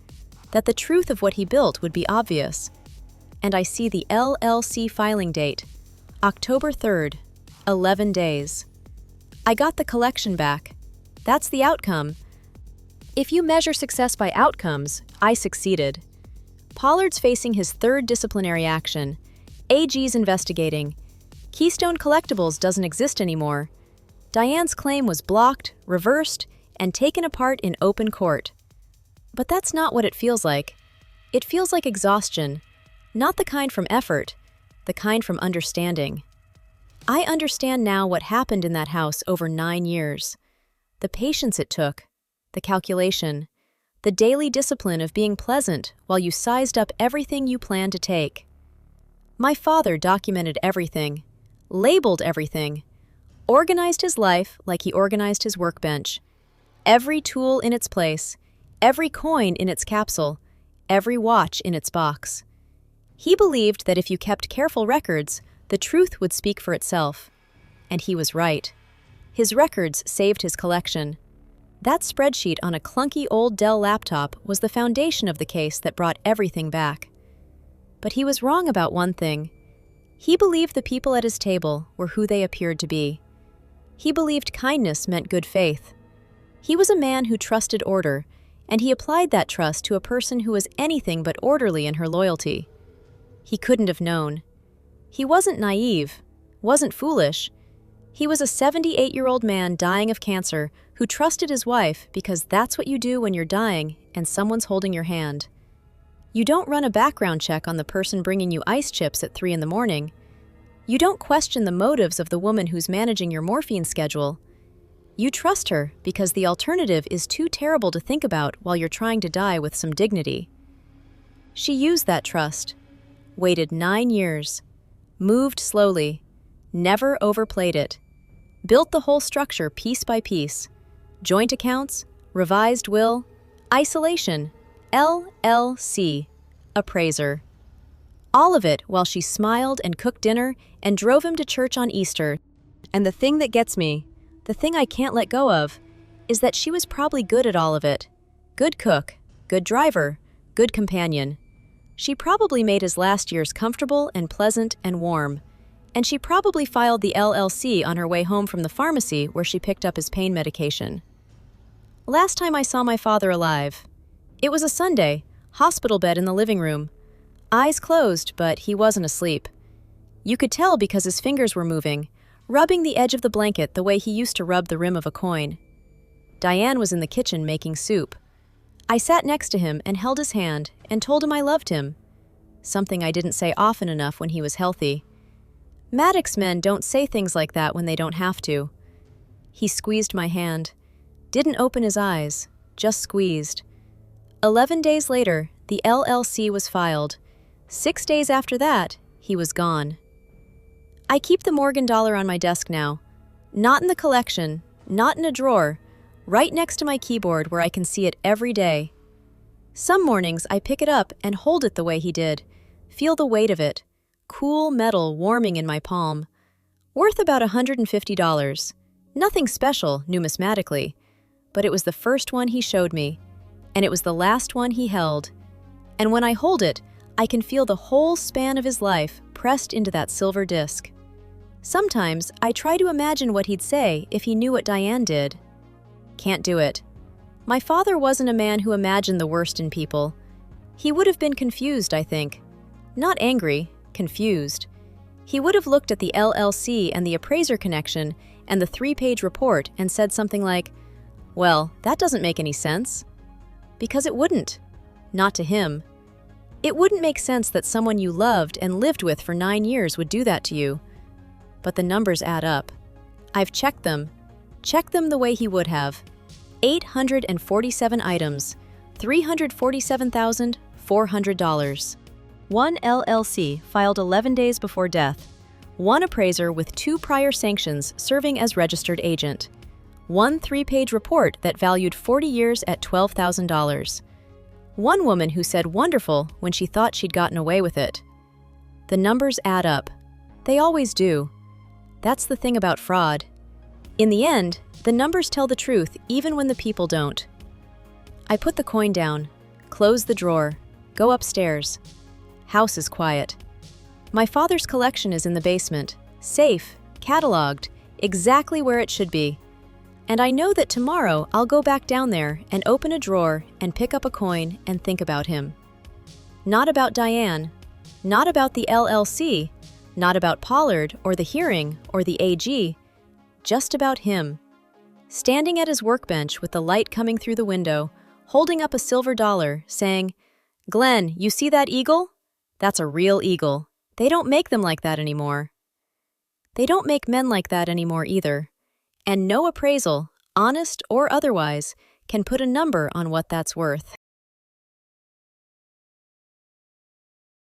S1: that the truth of what he built would be obvious. And I see the LLC filing date, October 3rd, 11 days. I got the collection back. That's the outcome. If you measure success by outcomes, I succeeded. Pollard's facing his 3rd disciplinary action. AG's investigating. Keystone Collectibles doesn't exist anymore. Diane's claim was blocked, reversed, and taken apart in open court. But that's not what it feels like. It feels like exhaustion, not the kind from effort, the kind from understanding. I understand now what happened in that house over 9 years. The patience it took, the calculation, the daily discipline of being pleasant while you sized up everything you planned to take. My father documented everything, labeled everything, organized his life like he organized his workbench. Every tool in its place, every coin in its capsule, every watch in its box. He believed that if you kept careful records, the truth would speak for itself. And he was right. His records saved his collection. That spreadsheet on a clunky old Dell laptop was the foundation of the case that brought everything back. But he was wrong about one thing. He believed the people at his table were who they appeared to be. He believed kindness meant good faith. He was a man who trusted order, and he applied that trust to a person who was anything but orderly in her loyalty. He couldn't have known. He wasn't naive, wasn't foolish. He was a 78-year-old man dying of cancer who trusted his wife because that's what you do when you're dying and someone's holding your hand. You don't run a background check on the person bringing you ice chips at 3 in the morning. You don't question the motives of the woman who's managing your morphine schedule. You trust her because the alternative is too terrible to think about while you're trying to die with some dignity. She used that trust, waited 9 years, moved slowly, never overplayed it, built the whole structure piece by piece. Joint accounts, revised will, isolation, LLC, Appraiser. All of it while she smiled and cooked dinner and drove him to church on Easter. And the thing that gets me, the thing I can't let go of, is that she was probably good at all of it. Good cook, good driver, good companion. She probably made his last years comfortable and pleasant and warm. And she probably filed the LLC on her way home from the pharmacy where she picked up his pain medication. Last time I saw my father alive, it was a Sunday, hospital bed in the living room. Eyes closed, but he wasn't asleep. You could tell because his fingers were moving, rubbing the edge of the blanket the way he used to rub the rim of a coin. Diane was in the kitchen making soup. I sat next to him and held his hand and told him I loved him, something I didn't say often enough when he was healthy. Maddox men don't say things like that when they don't have to. He squeezed my hand, didn't open his eyes, just squeezed. 11 days later, the LLC was filed. 6 days after that, he was gone. I keep the Morgan dollar on my desk now. Not in the collection, not in a drawer, right next to my keyboard where I can see it every day. Some mornings I pick it up and hold it the way he did, feel the weight of it, cool metal warming in my palm. Worth about $150. Nothing special, numismatically, but it was the first one he showed me, and it was the last one he held. And when I hold it, I can feel the whole span of his life pressed into that silver disc. Sometimes I try to imagine what he'd say if he knew what Diane did. Can't do it. My father wasn't a man who imagined the worst in people. He would have been confused, I think. Not angry, confused. He would have looked at the LLC and the Appraiser connection and the 3-page report and said something like, "Well, that doesn't make any sense." Because it wouldn't. Not to him. It wouldn't make sense that someone you loved and lived with for 9 years would do that to you. But the numbers add up. I've checked them the way he would have. 847 items, $347,400. One LLC filed 11 days before death. One appraiser with 2 prior sanctions serving as registered agent. One 3-page report that valued 40 years at $12,000. One woman who said wonderful when she thought she'd gotten away with it. The numbers add up. They always do. That's the thing about fraud. In the end, the numbers tell the truth even when the people don't. I put the coin down, close the drawer, go upstairs. House is quiet. My father's collection is in the basement, safe, cataloged, exactly where it should be. And I know that tomorrow I'll go back down there and open a drawer and pick up a coin and think about him. Not about Diane, not about the LLC, not about Pollard or the hearing or the AG, just about him. Standing at his workbench with the light coming through the window, holding up a silver dollar, saying, "Glenn, you see that eagle? That's a real eagle. They don't make them like that anymore." They don't make men like that anymore either. And no appraisal, honest or otherwise, can put a number on what that's worth.